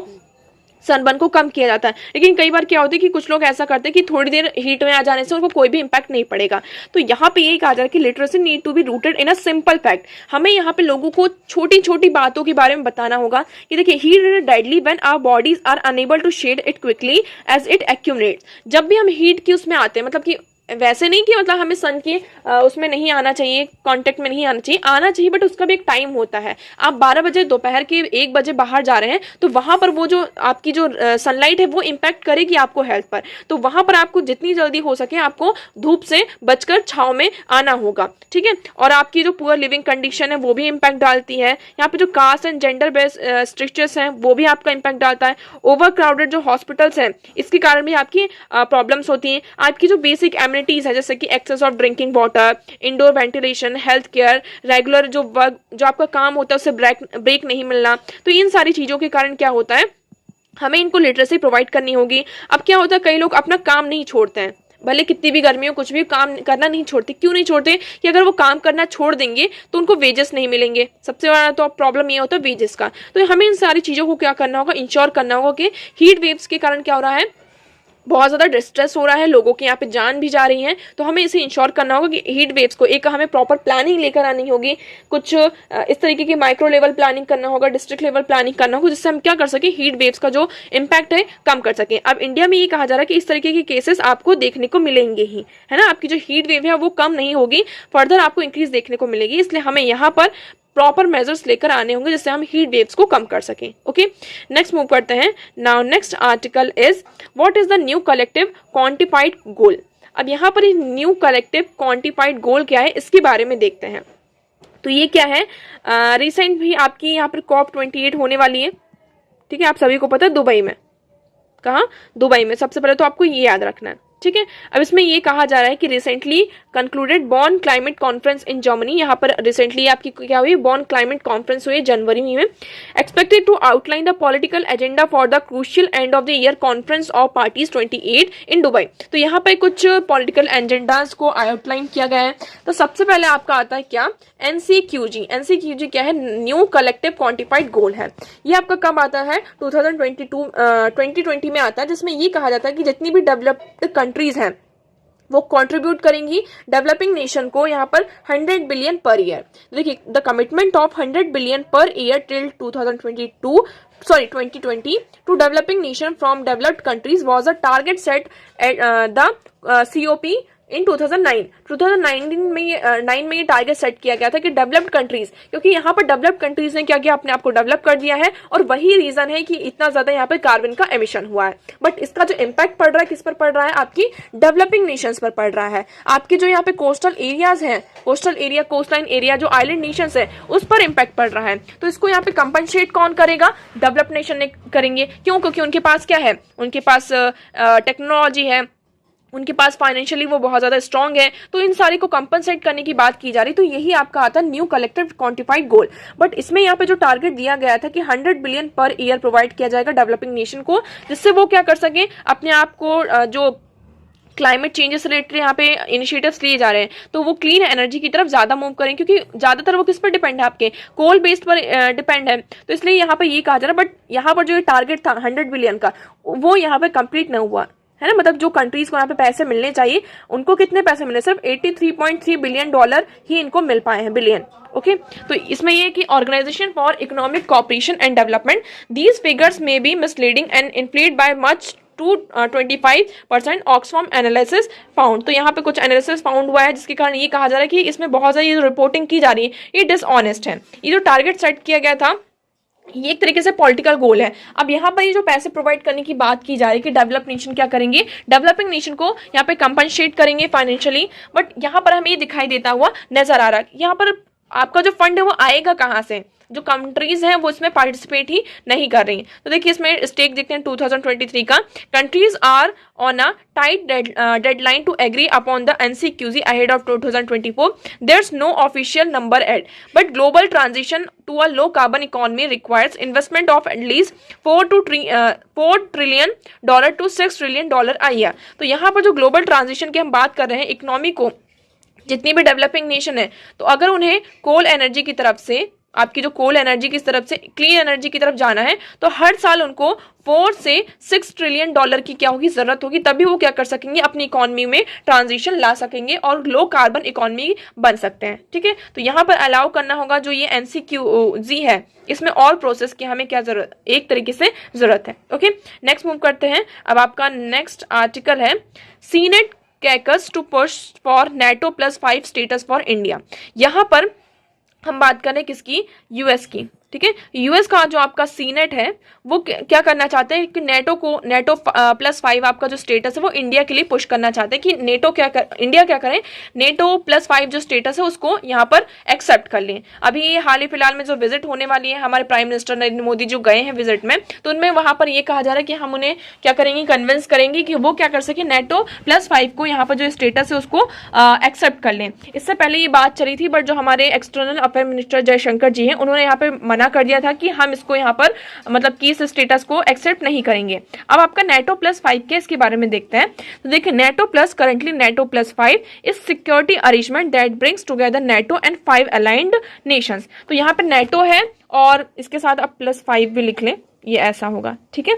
सनबर्न को कम किया जाता है। लेकिन कई बार क्या होता है कि कुछ लोग ऐसा करते हैं कि थोड़ी देर हीट में आ जाने से उनको कोई भी इंपैक्ट नहीं पड़ेगा। तो यहाँ पे यही कहा जा रहा है कि literacy need to be rooted in a simple fact. हमें यहाँ पे लोगों को छोटी छोटी बातों के बारे में बताना होगा कि देखिए, heat is deadly when our bodies are unable to shed it quickly as it accumulates. जब भी हम हीट की उसमें आते हैं, मतलब कि वैसे नहीं कि मतलब हमें सन के उसमें नहीं आना चाहिए, कांटेक्ट में नहीं आना चाहिए, बट उसका भी एक टाइम होता है। आप 12 बजे दोपहर के 1 बजे बाहर जा रहे हैं तो वहां पर वो जो आपकी जो सनलाइट है वो इम्पैक्ट करेगी आपको हेल्थ पर। तो वहां पर आपको जितनी जल्दी हो सके आपको धूप से बचकर छांव में आना होगा, ठीक है। और आपकी जो पुअर लिविंग कंडीशन है वो भी इम्पैक्ट डालती है। यहाँ पे जो caste and gender based strictures हैं वो भी आपका इम्पैक्ट डालता है। ओवर क्राउडेड जो हॉस्पिटल्स हैं इसके कारण भी आपकी प्रॉब्लम्स होती हैं। आपकी जो बेसिक है जैसे कि access of drinking water, indoor ventilation, health care, regular जो वर्क जो आपका काम होता है उससे ब्रेक नहीं मिलना, तो इन सारी चीजों के कारण क्या होता है, हमें इनको लिटरेसी प्रोवाइड करनी होगी। अब क्या होता है, कई लोग अपना काम नहीं छोड़ते हैं, भले कितनी भी गर्मी हो, कुछ भी काम करना नहीं छोड़ते। क्यों नहीं छोड़ते कि अगर वो काम करना छोड़ देंगे तो उनको वेजेस नहीं मिलेंगे। सबसे बड़ा तो प्रॉब्लम ये होता है वेजेस का। तो हमें इन सारी चीजों को क्या करना होगा, इंश्योर करना होगा कि हीट वेव्स के कारण क्या हो रहा है, बहुत ज़्यादा डिस्ट्रेस हो रहा है, लोगों की यहाँ पे जान भी जा रही है। तो हमें इसे इंश्योर करना होगा कि हीट वेव्स को एक हमें प्रॉपर प्लानिंग लेकर आनी होगी, कुछ इस तरीके की माइक्रो लेवल प्लानिंग करना होगा, डिस्ट्रिक्ट लेवल प्लानिंग करना होगा, जिससे हम क्या कर सके, हीट वेव्स का जो इम्पैक्ट है कम कर सकें। अब इंडिया में ये कहा जा रहा है कि इस तरीके के केसेस आपको देखने को मिलेंगे ही, है ना। आपकी जो हीट वेव है वो कम नहीं होगी, फर्दर आपको इंक्रीज देखने को मिलेगी। इसलिए हमें यहाँ पर प्रॉपर मेजर्स लेकर आने होंगे जिससे हम हीट वेव्स को कम कर सकें। ओके, नेक्स्ट मूव करते हैं। Now next article is what is the new collective quantified goal. अब यहाँ पर न्यू कलेक्टिव क्वांटिफाइड गोल क्या है इसके बारे में देखते हैं। तो ये क्या है, रिसेंट भी आपकी यहाँ पर COP28 होने वाली है, ठीक है। आप सभी को पता है दुबई में, कहाँ, दुबई में। सबसे पहले तो आपको ये याद रखना है, ठीक है। अब इसमें ये कहा जा रहा है कि recently concluded Bonn climate conference in Germany. यहाँ पर रिसेंटली आपकी क्या हुई, बॉन क्लाइमेट कॉन्फ्रेंस हुई जनवरी में। Expected to outline the political agenda for the crucial end of the year conference of parties 28 in Dubai. तो यहाँ पे कुछ पॉलिटिकल एजेंडाज को आउटलाइन किया गया है। तो सबसे पहले आपका आता है क्या, NCQG। NCQG क्या है, न्यू कलेक्टिव क्वांटिफाइड गोल है। ये आपका कब आता है, 2020 में आता है, जिसमें ये कहा जाता है कि जितनी भी डेवलप्ड कंट्रीज हैं वो कंट्रीब्यूट करेंगी डेवलपिंग नेशन को यहाँ पर 100 बिलियन पर ईयर। देखिए, the commitment of 100 billion per year till 2020 to developing nation from developed countries was a target set at the COP in 2009 में ये टारगेट सेट किया गया था कि डेवलप्ड कंट्रीज, क्योंकि यहाँ पर डेवलप्ड कंट्रीज ने क्या किया, अपने आप को डेवलप कर दिया है, और वही रीजन है कि इतना ज्यादा यहाँ पे कार्बन का एमिशन हुआ है। बट इसका जो इम्पैक्ट पड़ रहा है किस पर पड़ रहा है, आपकी डेवलपिंग नेशंस पर पड़ रहा है। आपके जो यहाँ पे कोस्टल एरियाज हैं, कोस्टलाइन एरिया जो आइलैंड नेशंस है उस पर इम्पैक्ट पड़ रहा है। तो इसको यहाँ पे कंपनसेट कौन करेगा, डेवलप्ड नेशन ने करेंगे। क्यों, क्योंकि उनके पास क्या है, उनके पास टेक्नोलॉजी है, उनके पास फाइनेंशियली वो बहुत ज्यादा स्ट्रांग है। तो इन सारी को कंपनसेट करने की बात की जा रही। तो यही आपका आता है new collective quantified goal. But इसमें यहाँ पे जो टारगेट दिया गया था कि 100 बिलियन पर ईयर प्रोवाइड किया जाएगा डेवलपिंग नेशन को, जिससे वो क्या कर सके, अपने आप को जो क्लाइमेट चेंजेस रिलेटेड यहाँ पे इनिशिएटिव्स लिए जा रहे हैं तो वो क्लीन एनर्जी की तरफ ज्यादा मूव करें, क्योंकि ज्यादातर वो किस पर डिपेंड है, आपके कोल बेस्ड पर डिपेंड है। तो इसलिए यहाँ पे ये कहा जा रहा है। बट यहाँ पर जो टारगेट था 100 बिलियन का वो यहाँ पे कंप्लीट नहीं हुआ है ना। मतलब जो कंट्रीज को यहाँ पे पैसे मिलने चाहिए उनको कितने पैसे मिले, सिर्फ $83.3 बिलियन ही इनको मिल पाए हैं, बिलियन। ओके, तो इसमें ये कि organisation for economic cooperation and development, these figures may be misleading and inflated by much to 25% Oxfam analysis found. तो यहाँ पे कुछ एनालिसिस फाउंड हुआ है जिसके कारण ये कहा जा रहा है कि इसमें बहुत सारी रिपोर्टिंग की जा रही है ये डिसऑनेस्ट है। ये जो टारगेट सेट किया गया था ये एक तरीके से पॉलिटिकल गोल है। अब यहाँ पर ये जो पैसे प्रोवाइड करने की बात की जा रही है कि डेवलप नेशन क्या करेंगे, डेवलपिंग नेशन को यहाँ पे कंपनसेट करेंगे फाइनेंशियली। बट यहाँ पर हमें ये दिखाई देता हुआ नजर आ रहा है, यहाँ पर आपका जो फंड है वो आएगा कहाँ से, जो कंट्रीज हैं वो इसमें पार्टिसिपेट ही नहीं कर रही। तो देखिए इसमें स्टेक देखते हैं 2023 का, countries are on a tight deadline to agree upon the NCQG ahead of 2024. There's no official number yet, but global transition to a low carbon economy requires investment of at least $4 trillion to $6 trillion a year. तो यहाँ पर जो ग्लोबल ट्रांजिशन की हम बात कर रहे हैं, इकोनॉमी को जितनी भी डेवलपिंग नेशन है तो अगर उन्हें कोल एनर्जी की तरफ से आपकी जो कोल एनर्जी की तरफ से क्लीन एनर्जी की तरफ जाना है, तो हर साल उनको 4 से 6 ट्रिलियन डॉलर की क्या होगी, जरूरत होगी, तभी वो क्या कर सकेंगे, अपनी इकोनॉमी में ट्रांजिशन ला सकेंगे और लो कार्बन इकोनॉमी बन सकते हैं। ठीक है, तो यहाँ पर अलाउ करना होगा जो ये NCQZ है, इसमें और प्रोसेस की हमें क्या जरूरत, एक तरीके से जरूरत है। ओके, नेक्स्ट मूव करते हैं। अब आपका नेक्स्ट आर्टिकल है senate caucus to push for NATO +5 status for India. यहाँ पर हम बात करें किसकी, यूएस की। ठीक है, यूएस का जो आपका सीनेट है वो क्या करना चाहते हैं कि NATO +5 आपका जो स्टेटस है वो इंडिया के लिए पुश करना चाहते हैं कि इंडिया क्या करे, NATO +5 जो स्टेटस है उसको यहाँ पर एक्सेप्ट कर लें। अभी हाल ही फिलहाल में जो विजिट होने वाली है, हमारे प्राइम मिनिस्टर नरेंद्र मोदी जो गए हैं विजिट में, तो उनमें वहां पर ये कहा जा रहा है कि हम उन्हें क्या करेंगे, कन्विंस करेंगे कि वो क्या कर सके, NATO +5 को यहाँ पर जो स्टेटस है उसको एक्सेप्ट कर लें। इससे पहले ये बात चली थी, बट जो हमारे एक्सटर्नल अफेयर मिनिस्टर जयशंकर जी हैं, उन्होंने यहाँ पे मना कर दिया था कि हम इसको यहाँ पर मतलब कि इस स्टेटस को एक्सेप्ट नहीं करेंगे। अब आपका NATO +5 के इसके बारे में देखते हैं। तो देखिए, currently NATO +5 is security arrangement that brings together NATO and 5 aligned Nations. तो यहाँ पर NATO है और इसके साथ आप +5 भी लिख लें, ये ऐसा होगा। ठीक है,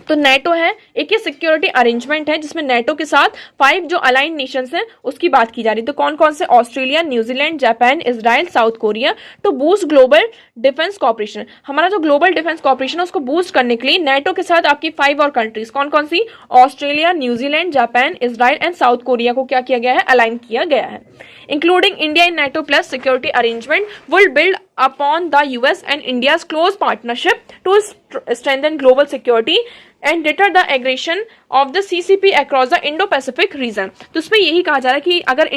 तो NATO है, एक ये सिक्योरिटी अरेंजमेंट है जिसमें NATO के साथ 5 जो अलाइंड नेशंस हैं उसकी बात की जा रही है। तो कौन कौन से, Australia, New Zealand, Japan, Israel, South Korea, to boost global defence cooperation. हमारा जो ग्लोबल डिफेंस कॉपरेशन है उसको बूस्ट करने के लिए NATO के साथ आपकी 5 और कंट्रीज, कौन कौन सी, Australia, New Zealand, Japan, Israel and South Korea को क्या किया गया है, अलाइन किया गया है। Including India in NATO plus security arrangement will build upon the US and India's close partnership to strengthen global security and deter the aggression of the CCP across the Indo-Pacific region। तो इसमें यही कहा जा रहा है कि अगर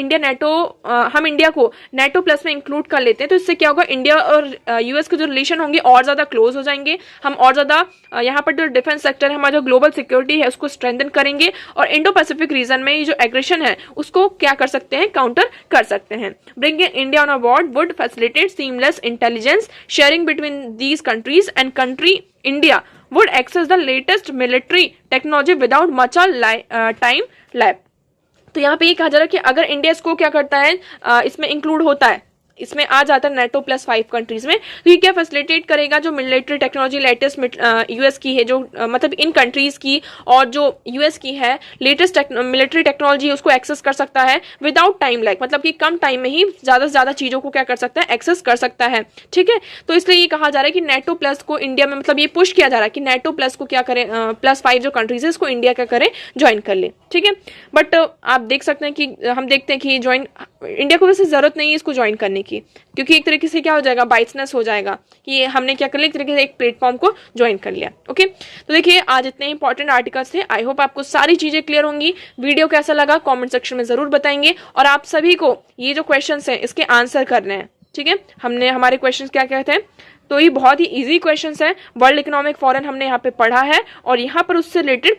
हम इंडिया को NATO प्लस में इंक्लूड कर लेते हैं तो इससे क्या होगा, इंडिया और US के जो रिलेशन होंगे और ज्यादा क्लोज हो जाएंगे। हम और ज्यादा यहाँ पर जो डिफेंस सेक्टर है, हमारा जो ग्लोबल सिक्योरिटी है उसको स्ट्रेंथन करेंगे और इंडो पैसिफिक रीजन में ये जो एग्रेशन है उसको क्या कर सकते हैं, काउंटर कर सकते हैं। Bringing India on board would facilitate seamless intelligence sharing between these countries and country India would access the latest military technology without much time lap। तो यहाँ पे ये कहा जा रहा है कि अगर इंडिया इसको क्या करता है, इसमें इंक्लूड होता है, इसमें आ जाता है NATO +5 कंट्रीज में, तो ये क्या फैसिलिटेट करेगा, जो मिलिट्री टेक्नोलॉजी लेटेस्ट US की है, जो मतलब इन कंट्रीज की और जो US की है लेटेस्ट मिलिट्री टेक्नोलॉजी उसको एक्सेस कर सकता है विदाउट टाइम लैग, मतलब कि कम टाइम में ही ज्यादा से ज्यादा चीजों को क्या कर सकता है, एक्सेस कर सकता है। ठीक है, तो इसलिए ये कहा जा रहा है कि NATO प्लस को इंडिया में, मतलब ये पुश किया जा रहा है कि NATO प्लस को क्या करे, +5 जो कंट्रीज है इसको इंडिया क्या करे, ज्वाइन कर ले। ठीक है, बट आप देख सकते हैं कि हम देखते हैं कि ज्वाइन इंडिया को वैसे जरूरत नहीं है इसको ज्वाइन करने की, क्योंकि एक तरीके से क्या हो जाएगा, बाइसनेस हो जाएगा कि हमने क्या कर लिया, एक तरीके से एक प्लेटफॉर्म को ज्वाइन कर लिया। ओके, तो देखिए आज इतने इंपॉर्टेंट आर्टिकल्स थे। आई होप आपको सारी चीजें क्लियर होंगी। वीडियो कैसा लगा कमेंट सेक्शन में जरूर बताएंगे, और आप सभी को ये जो क्वेश्चंस हैं इसके आंसर करने हैं। ठीक है, हमारे क्वेश्चंस क्या क्या थे, तो ये बहुत ही ईजी क्वेश्चंस हैं। वर्ल्ड इकोनॉमिक फोरम हमने यहाँ पे पढ़ा है और यहाँ पर उससे रिलेटेड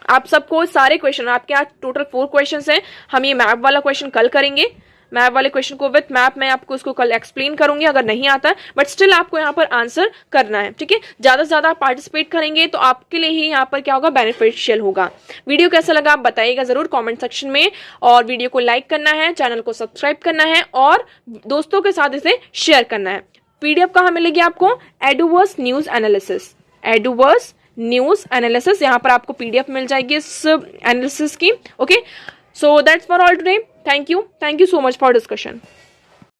आप सबको सारे क्वेश्चन, आपके यहाँ टोटल 4 क्वेश्चंस हैं। हम ये मैप वाला क्वेश्चन कल करेंगे, मैप वाले क्वेश्चन को विथ मैप मैं आपको इसको कल एक्सप्लेन करूंगी अगर नहीं आता है, बट स्टिल आपको यहाँ पर आंसर करना है। ठीक है, ज्यादा से ज्यादा आप पार्टिसिपेट करेंगे तो आपके लिए ही यहाँ पर क्या होगा, बेनिफिशियल होगा। वीडियो कैसा लगा आप बताइएगा जरूर कमेंट सेक्शन में, और वीडियो को लाइक करना है, चैनल को सब्सक्राइब करना है और दोस्तों के साथ इसे शेयर करना है। PDF कहाँ मिलेगी आपको, एडुवर्स न्यूज एनालिसिस, एडुवर्स न्यूज एनालिसिस, यहाँ पर आपको PDF मिल जाएगी इस एनालिसिस की। Okay, so that's for all today. Thank you so much for discussion.